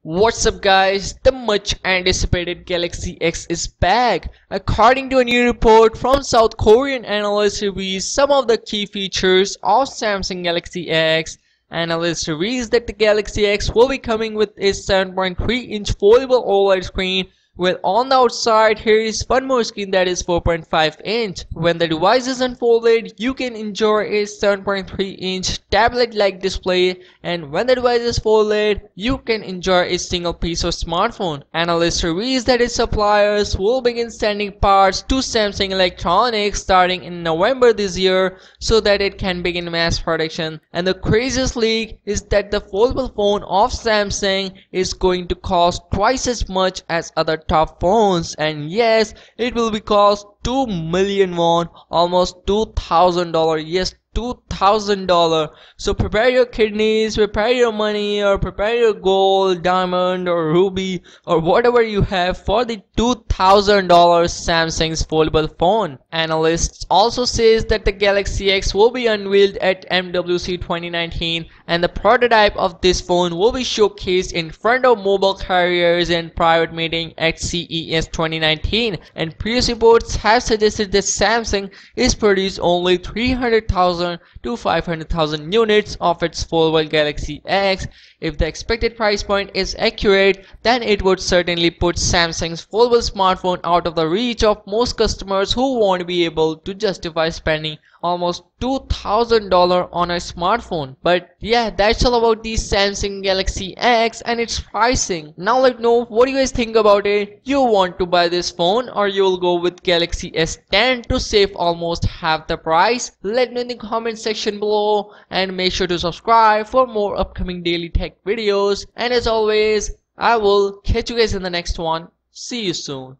What's up guys, the much anticipated Galaxy X is back. According to a new report from South Korean analysts reveals some of the key features of Samsung Galaxy X. Analysts reveals that the Galaxy X will be coming with a 7.3-inch foldable OLED screen. Well, on the outside, here is one more screen that is 4.5-inch. When the device is unfolded, you can enjoy a 7.3-inch tablet-like display, and when the device is folded, you can enjoy a single piece of smartphone. Analysts reveal that its suppliers will begin sending parts to Samsung Electronics starting in November this year so that it can begin mass production. And the craziest leak is that the foldable phone of Samsung is going to cost twice as much as other top phones, and yes, it will be cost 2 million won, almost $2,000. Yes, $2,000. So prepare your kidneys, prepare your money, or prepare your gold, diamond, or ruby, or whatever you have for the $2,000 Samsung's foldable phone. Analysts also says that the Galaxy X will be unveiled at MWC 2019, and the prototype of this phone will be showcased in front of mobile carriers and private meeting at CES 2019. And previous reports have suggested that Samsung is produced only 300,000 to 500,000 units of its foldable Galaxy X. If the expected price point is accurate, then it would certainly put Samsung's foldable smartphone out of the reach of most customers who won't be able to justify spending almost $2,000 on a smartphone. But yeah, that's all about the Samsung Galaxy X and its pricing. Now let me know what you guys think about it. You want to buy this phone or you'll go with Galaxy S10 to save almost half the price? Let me know in the comment section below, and make sure to subscribe for more upcoming daily tech videos. And as always, I will catch you guys in the next one. See you soon.